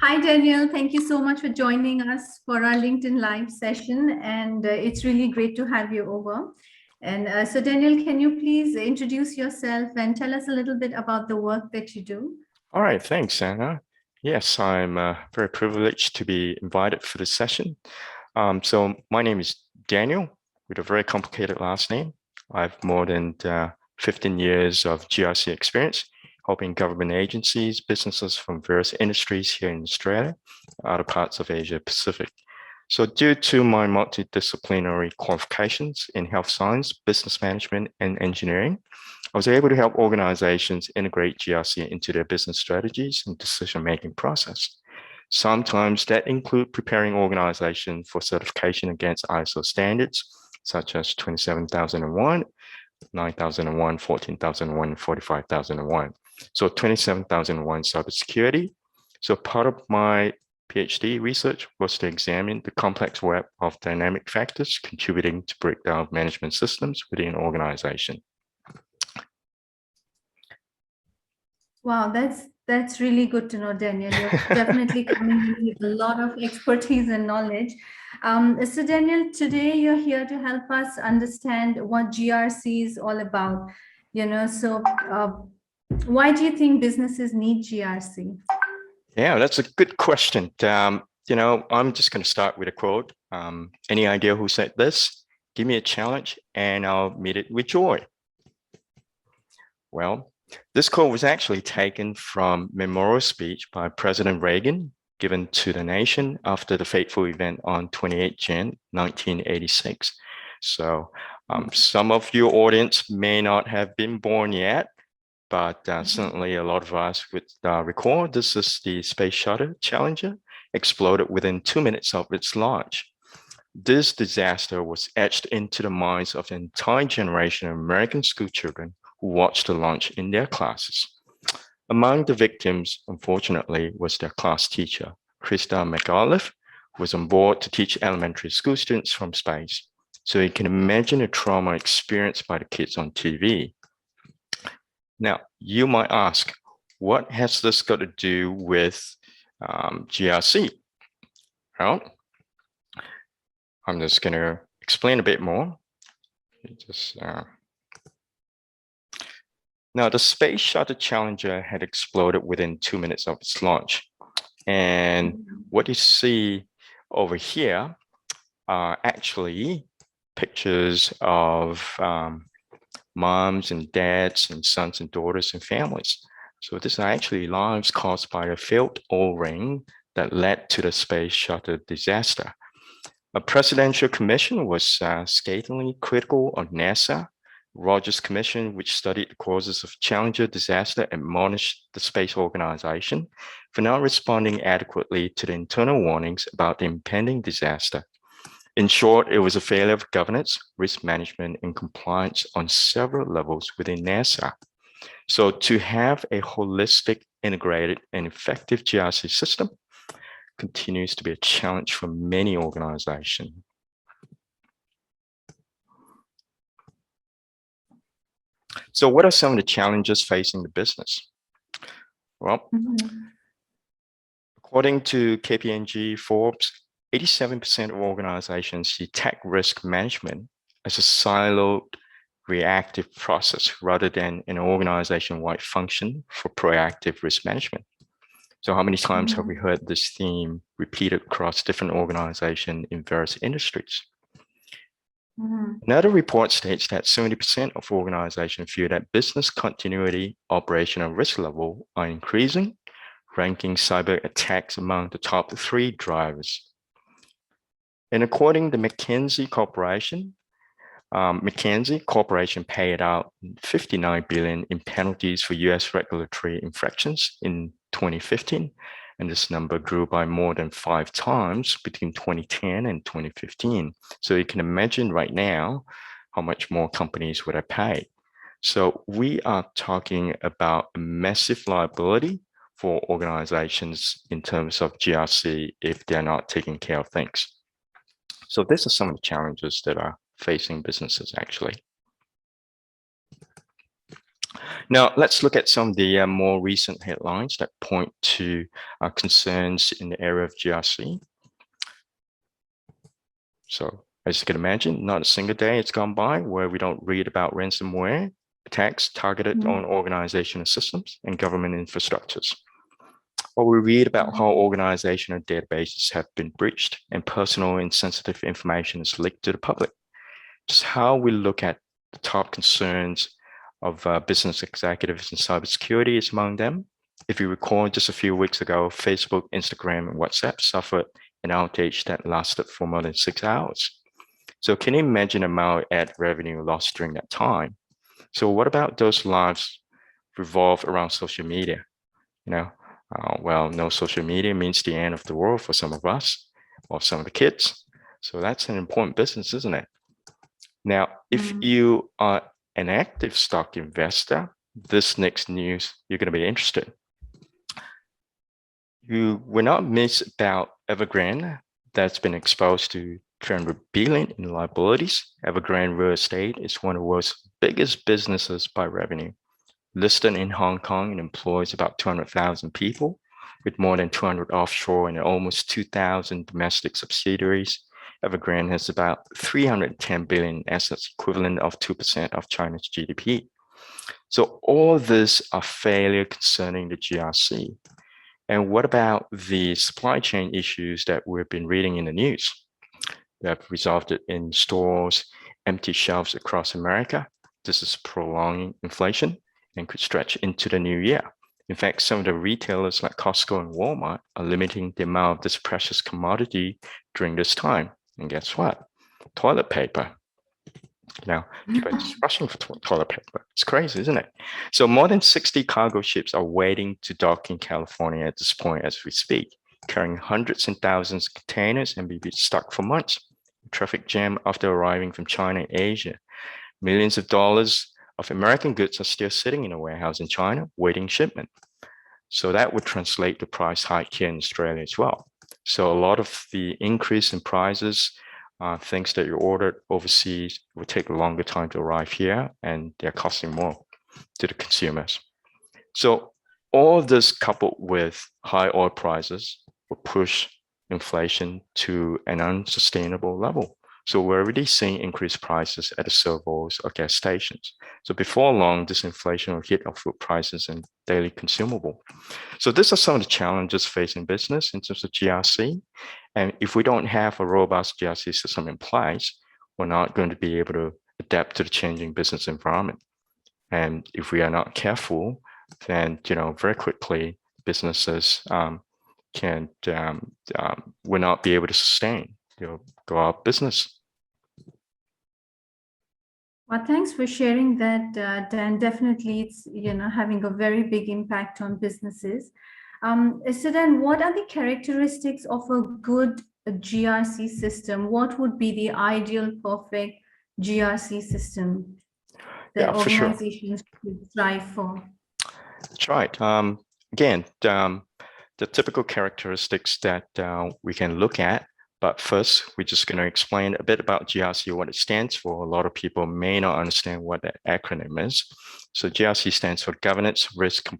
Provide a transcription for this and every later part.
Hi, Daniel. Thank you so much for joining us for our LinkedIn Live session. And it's really great to have you over. And so, Daniel, can you please introduce yourself and tell us a little bit about the work that you do? All right, thanks, Anna. Yes, I'm very privileged to be invited for this session. So my name is Daniel with a very complicated last name. I've more than 15 years of GRC experience, helping government agencies, businesses from various industries here in Australia, other parts of Asia Pacific. So due to my multidisciplinary qualifications in health science, business management, and engineering, I was able to help organizations integrate GRC into their business strategies and decision-making process. Sometimes that include preparing organizations for certification against ISO standards, such as 27001, 9001, 14001, 45001. So 27001 cybersecurity. So part of my PhD research was to examine the complex web of dynamic factors contributing to breakdown of management systems within an organization. Wow, that's really good to know, Daniel. You're definitely coming in with a lot of expertise and knowledge. So, Daniel, today you're here to help us understand what GRC is all about. Why do you think businesses need GRC? Yeah, that's a good question. I'm just going to start with a quote. Any idea who said this? Give me a challenge and I'll meet it with joy. Well, this quote was actually taken from memorial speech by President Reagan given to the nation after the fateful event on 28 Jan 1986. So some of your audience may not have been born yet, but certainly a lot of us would recall this is the Space Shuttle Challenger exploded within 2 minutes of its launch. This disaster was etched into the minds of an entire generation of American school children who watched the launch in their classes. Among the victims, unfortunately, was their class teacher, Krista McAuliffe, who was on board to teach elementary school students from space. So you can imagine the trauma experienced by the kids on TV. Now, you might ask, what has this got to do with GRC? Well, I'm just going to explain a bit more. Now, the Space Shuttle Challenger had exploded within 2 minutes of its launch. And what you see over here are actually pictures of moms and dads and sons and daughters and families. So these are actually lives caused by a failed O-ring that led to the Space Shuttle disaster. A presidential commission was scathingly critical of NASA. Rogers Commission, which studied the causes of Challenger disaster, admonished the space organization for not responding adequately to the internal warnings about the impending disaster. In short, it was a failure of governance, risk management, and compliance on several levels within NASA. So to have a holistic, integrated, and effective GRC system continues to be a challenge for many organizations. So what are some of the challenges facing the business? Well, according to KPMG Forbes, 87% of organizations see tech risk management as a siloed, reactive process rather than an organization-wide function for proactive risk management. So how many times have we heard this theme repeated across different organizations in various industries? Another report states that 70% of organizations feel that business continuity, operational risk level are increasing, ranking cyber attacks among the top 3 drivers. And according to McKinsey Corporation, McKinsey Corporation paid out $59 billion in penalties for US regulatory infractions in 2015. And this number grew by more than 5 times between 2010 and 2015. So you can imagine right now how much more companies would have paid. So we are talking about a massive liability for organizations in terms of GRC if they're not taking care of things. So these are some of the challenges that are facing businesses actually. Now, let's look at some of the more recent headlines that point to concerns in the area of GRC. So, as you can imagine, not a single day has gone by where we don't read about ransomware attacks targeted on organizational systems and government infrastructures. Or we read about how organizational databases have been breached and personal and sensitive information is leaked to the public. Just how we look at the top concerns of business executives in cybersecurity is among them. If you recall, just a few weeks ago, Facebook, Instagram, and WhatsApp suffered an outage that lasted for more than 6 hours. So can you imagine the amount of ad revenue lost during that time? So what about those lives revolve around social media? Well, no social media means the end of the world for some of us or some of the kids. So that's an important business, isn't it? Now, if you are an active stock investor, this next news, you're going to be interested. You will not miss about Evergrande that's been exposed to 300 billion in liabilities. Evergrande Real Estate is one of the world's biggest businesses by revenue, listed in Hong Kong and employs about 200,000 people with more than 200 offshore and almost 2,000 domestic subsidiaries. Evergrande has about 310 billion assets, equivalent of 2% of China's GDP. So all this are failure concerning the GRC. And what about the supply chain issues that we've been reading in the news that resulted in stores, empty shelves across America? This is prolonging inflation and could stretch into the new year. In fact, some of the retailers like Costco and Walmart are limiting the amount of this precious commodity during this time. And guess what? Toilet paper. People are just rushing for toilet paper. It's crazy, isn't it? So more than 60 cargo ships are waiting to dock in California at this point as we speak, carrying hundreds and thousands of containers and be stuck for months. Traffic jam after arriving from China and Asia. Millions of dollars of American goods are still sitting in a warehouse in China, waiting shipment. So that would translate to price hike here in Australia as well. So a lot of the increase in prices, things that you ordered overseas will take a longer time to arrive here, and they're costing more to the consumers. So all this coupled with high oil prices will push inflation to an unsustainable level. So we're already seeing increased prices at the servos or gas stations. So before long, this inflation will hit our food prices and daily consumable. So these are some of the challenges facing business in terms of GRC. And if we don't have a robust GRC system in place, we're not going to be able to adapt to the changing business environment. And if we are not careful, then very quickly businesses will not be able to sustain, go out of business. Well, thanks for sharing that, Dan. Definitely, it's having a very big impact on businesses. So then, what are the characteristics of a good GRC system? What would be the ideal, perfect GRC system that organizations should strive for? That's right. Again, the typical characteristics that we can look at. But first, we're just going to explain a bit about GRC, what it stands for. A lot of people may not understand what that acronym is. So GRC stands for Governance, Risk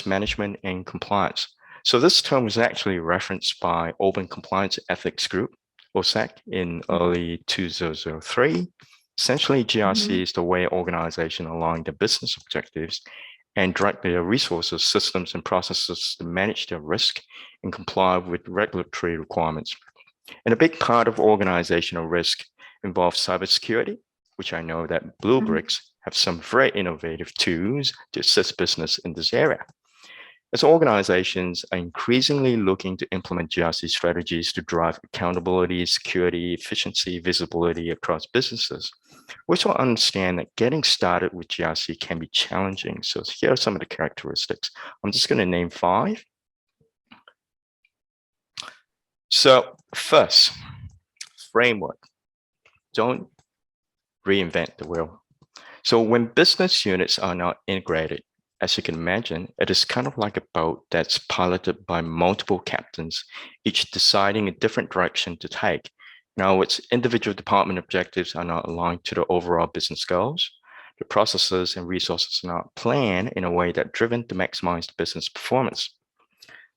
Management, and Compliance. So this term was actually referenced by Open Compliance Ethics Group, OSAC, in early 2003. Essentially, GRC is the way organizations align their business objectives and direct their resources, systems, and processes to manage their risk and comply with regulatory requirements. And a big part of organizational risk involves cybersecurity, which I know that Bluebricks have some very innovative tools to assist business in this area. As organizations are increasingly looking to implement GRC strategies to drive accountability, security, efficiency, visibility across businesses, we also understand that getting started with GRC can be challenging. So here are some of the characteristics. I'm just going to name 5. So first, framework. Don't reinvent the wheel. So when business units are not integrated, as you can imagine, it is kind of like a boat that's piloted by multiple captains, each deciding a different direction to take. Now, its individual department objectives are not aligned to the overall business goals. The processes and resources are not planned in a way that driven to maximize the business performance.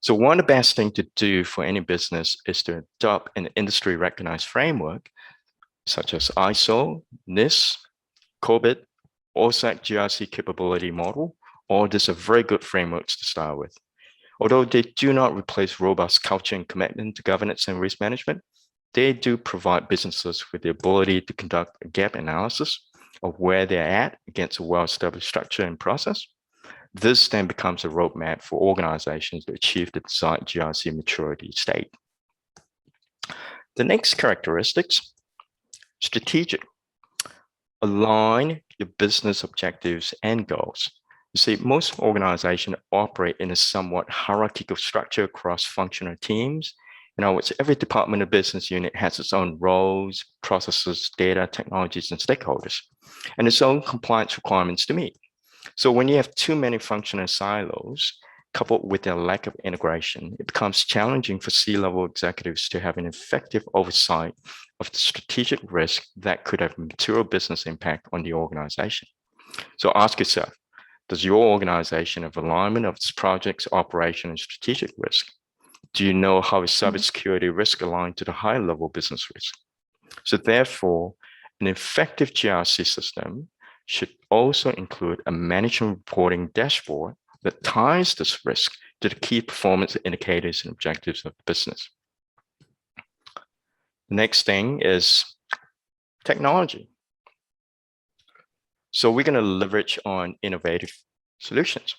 So one of the best things to do for any business is to adopt an industry recognized framework such as ISO, NIST, COBIT, OSAC GRC capability model. All these are very good frameworks to start with. Although they do not replace robust culture and commitment to governance and risk management, they do provide businesses with the ability to conduct a gap analysis of where they're at against a well-established structure and process. This then becomes a roadmap for organizations to achieve the desired GRC maturity state. The next characteristics, strategic. Align your business objectives and goals. You see, most organizations operate in a somewhat hierarchical structure across functional teams. In other words, every department or business unit has its own roles, processes, data, technologies, and stakeholders, and its own compliance requirements to meet. So when you have too many functional silos, coupled with their lack of integration, it becomes challenging for C-level executives to have an effective oversight of the strategic risk that could have material business impact on the organization. So ask yourself, does your organization have alignment of its projects, operation, and strategic risk? Do you know how is cybersecurity risk aligned to the higher level business risk? So therefore, an effective GRC system should also include a management reporting dashboard that ties this risk to the key performance indicators and objectives of the business. The next thing is technology. So we're going to leverage on innovative solutions.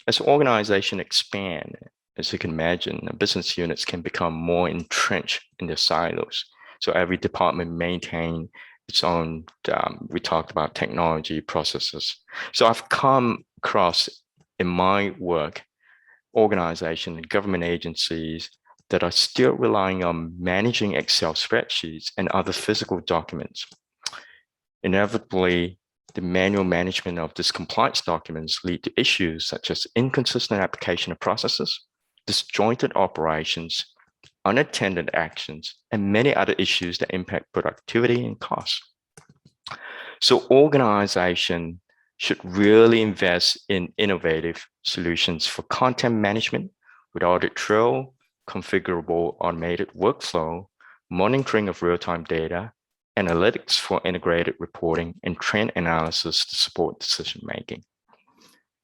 As organizations expand, as you can imagine, business units can become more entrenched in their silos. So every department maintain its own, we talked about technology processes. So I've come across in my work, organizations and government agencies that are still relying on managing Excel spreadsheets and other physical documents. Inevitably, the manual management of these compliance documents lead to issues such as inconsistent application of processes, disjointed operations, unattended actions, and many other issues that impact productivity and costs. So organization should really invest in innovative solutions for content management with audit trail, configurable automated workflow, monitoring of real-time data, analytics for integrated reporting, and trend analysis to support decision-making.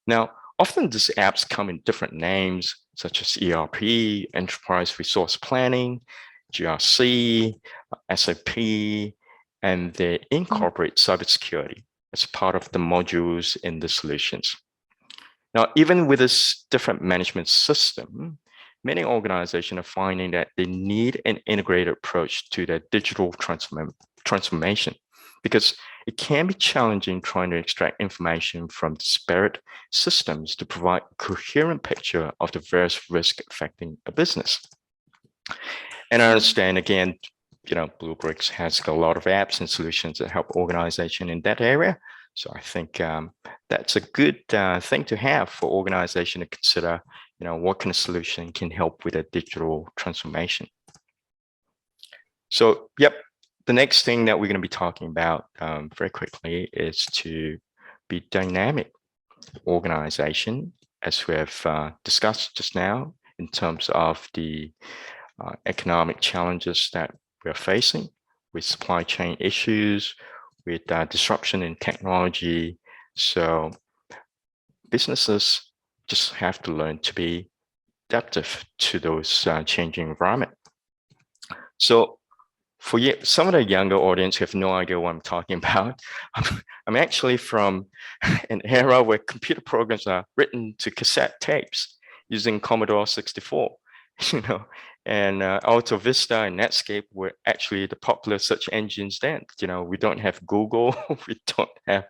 Now, often these apps come in different names, such as ERP, Enterprise Resource Planning, GRC, SAP, and they incorporate cybersecurity as part of the modules in the solutions. Now, even with this different management system, many organizations are finding that they need an integrated approach to their digital transformation because it can be challenging trying to extract information from disparate systems to provide a coherent picture of the various risks affecting a business. And I understand, again, Bluebricks has a lot of apps and solutions that help organizations in that area. So I think that's a good thing to have for organization to consider, what kind of solution can help with a digital transformation. So, yep, the next thing that we're going to be talking about very quickly is to be dynamic organization, as we have discussed just now, in terms of the economic challenges that we're facing with supply chain issues, with disruption in technology. So businesses just have to learn to be adaptive to those changing environment. So for some of the younger audience who have no idea what I'm talking about, I'm actually from an era where computer programs are written to cassette tapes using Commodore 64, and Alta Vista and Netscape were actually the popular search engines then. We don't have Google, we don't have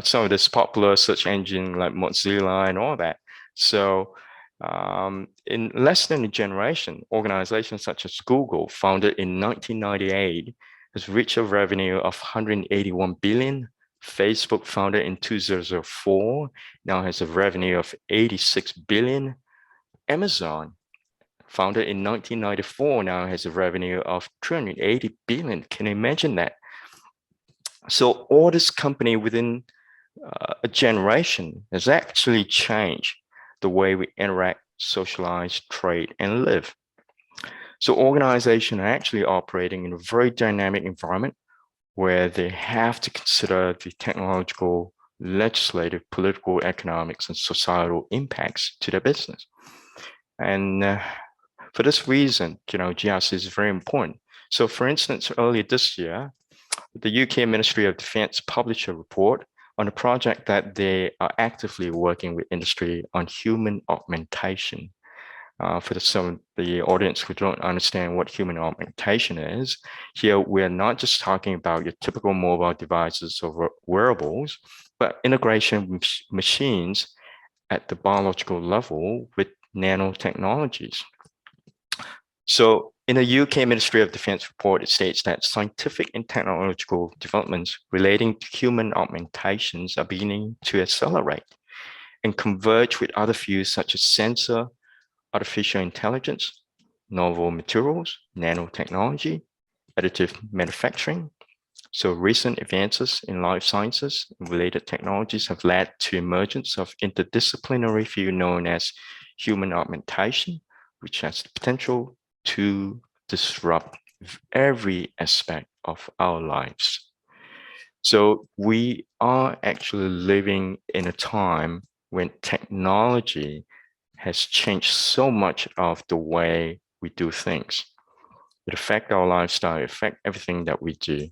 some of this popular search engine like Mozilla and all that. So in less than a generation, organizations such as Google, founded in 1998, has reached a revenue of 181 billion. Facebook, founded in 2004, now has a revenue of 86 billion. Amazon, founded in 1994, now has a revenue of 280 billion. Can you imagine that? So all this company within a generation has actually changed the way we interact, socialize, trade, and live. So organizations are actually operating in a very dynamic environment where they have to consider the technological, legislative, political, economics, and societal impacts to their business. And for this reason, GRC is very important. So for instance, earlier this year, the UK Ministry of Defence published a report on a project that they are actively working with industry on human augmentation. For some of the audience who don't understand what human augmentation is, here we're not just talking about your typical mobile devices or wearables, but integration with machines at the biological level with nanotechnologies. So in the UK Ministry of Defence report, it states that scientific and technological developments relating to human augmentations are beginning to accelerate and converge with other fields such as sensor, artificial intelligence, novel materials, nanotechnology, additive manufacturing. So recent advances in life sciences and related technologies have led to emergence of interdisciplinary field known as human augmentation, which has the potential to disrupt every aspect of our lives. So we are actually living in a time when technology has changed so much of the way we do things. It affects our lifestyle, it affects everything that we do.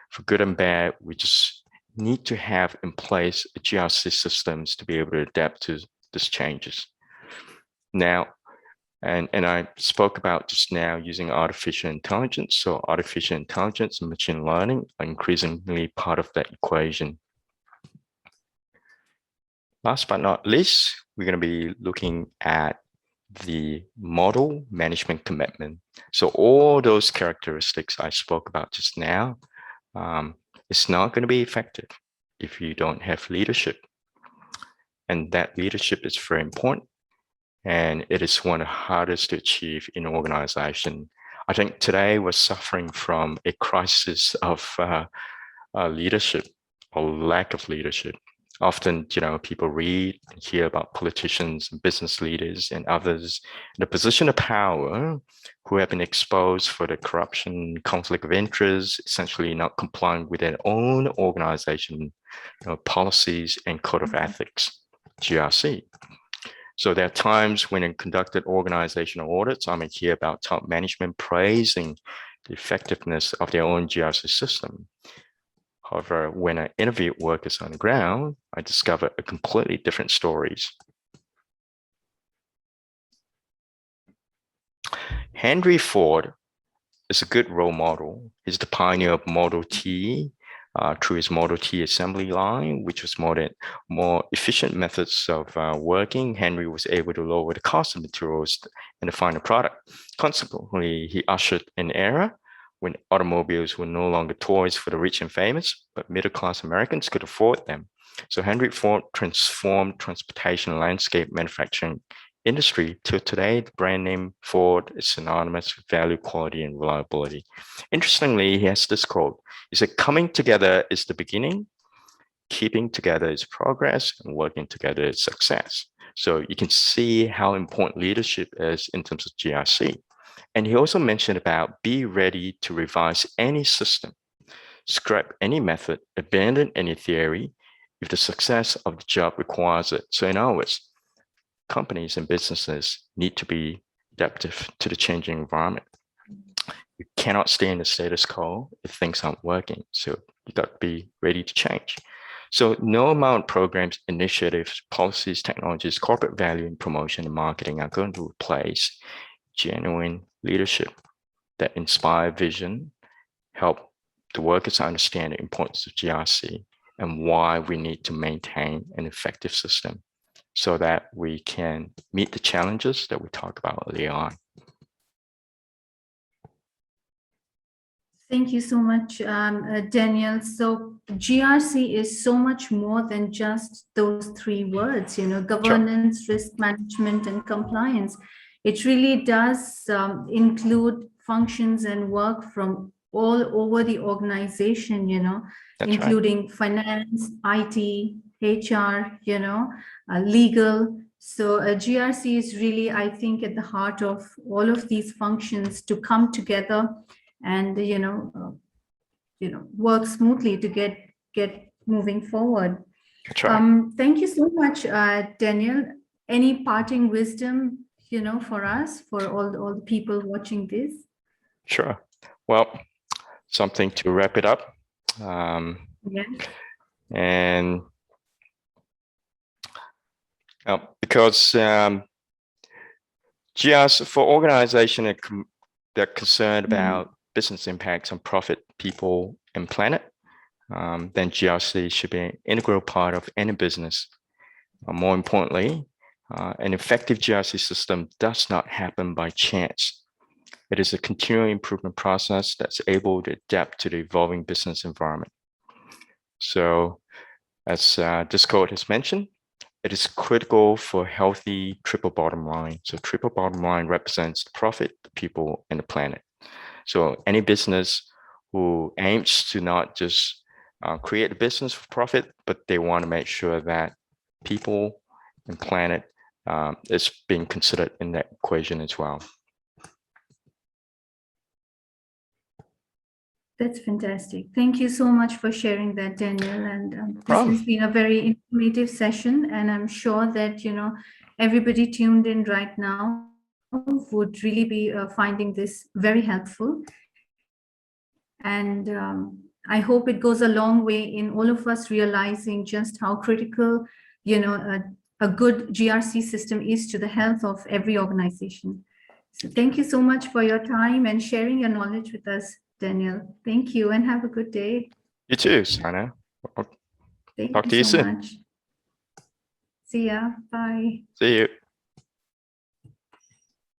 For good and bad, we just need to have in place a GRC systems to be able to adapt to these changes. Now, and I spoke about just now using artificial intelligence. So artificial intelligence and machine learning are increasingly part of that equation. Last but not least, we're going to be looking at the model management commitment. So all those characteristics I spoke about just now, it's not going to be effective if you don't have leadership. And that leadership is very important. And it is one of the hardest to achieve in an organization. I think today we're suffering from a crisis of leadership or lack of leadership. Often, people read and hear about politicians and business leaders and others in a position of power who have been exposed for the corruption, conflict of interest, essentially not complying with their own organization policies and code of ethics, GRC. So there are times when in conducted organizational audits, I may hear about top management praising the effectiveness of their own GRC system. However, when I interviewed workers on the ground, I discovered a completely different stories. Henry Ford is a good role model. He's the pioneer of Model T through his Model T assembly line, which was more efficient methods of working. Henry was able to lower the cost of materials and the final product. Consequently, he ushered an era when automobiles were no longer toys for the rich and famous, but middle-class Americans could afford them. So Henry Ford transformed transportation landscape manufacturing industry till today. The brand name Ford is synonymous with value, quality, and reliability. Interestingly, he has this quote. He said, "Coming together is the beginning, keeping together is progress, and working together is success." So you can see how important leadership is in terms of GRC. And he also mentioned about be ready to revise any system, scrap any method, abandon any theory if the success of the job requires it. So in other words, companies and businesses need to be adaptive to the changing environment. You cannot stay in the status quo if things aren't working. So you got to be ready to change. So no amount of programs, initiatives, policies, technologies, corporate value and promotion and marketing are going to replace genuine leadership that inspire vision, help the workers understand the importance of GRC and why we need to maintain an effective system so that we can meet the challenges that we talked about earlier on. Thank you so much, Daniel. So GRC is so much more than just those three words, governance, sure, risk management, and compliance. It really does include functions and work from all over the organization, That's right. including finance, IT, HR, legal. So GRC is really, I think, at the heart of all of these functions to come together and, work smoothly to get moving forward. That's right. Thank you so much, Daniel. Any parting wisdom, for us, for all the people watching this? Sure. Well, something to wrap it up. Yeah. And because GRC for organization that are concerned about business impacts on profit, people, and planet, then GRC should be an integral part of any business. More importantly, an effective GRC system does not happen by chance. It is a continual improvement process that's able to adapt to the evolving business environment. So, as this quote has mentioned, it is critical for healthy triple bottom line. So triple bottom line represents the profit, the people, and the planet. So any business who aims to not just create a business for profit, but they want to make sure that people and planet is being considered in that equation as well. That's fantastic. Thank you so much for sharing that, Daniel. And this has been a very informative session. And I'm sure that, everybody tuned in right now would really be finding this very helpful. And I hope it goes a long way in all of us realizing just how critical, a good GRC system is to the health of every organization. So thank you so much for your time and sharing your knowledge with us, Daniel. Thank you and have a good day. You too, Sana. Thank Talk you to you so soon. much. See ya. Bye. See you.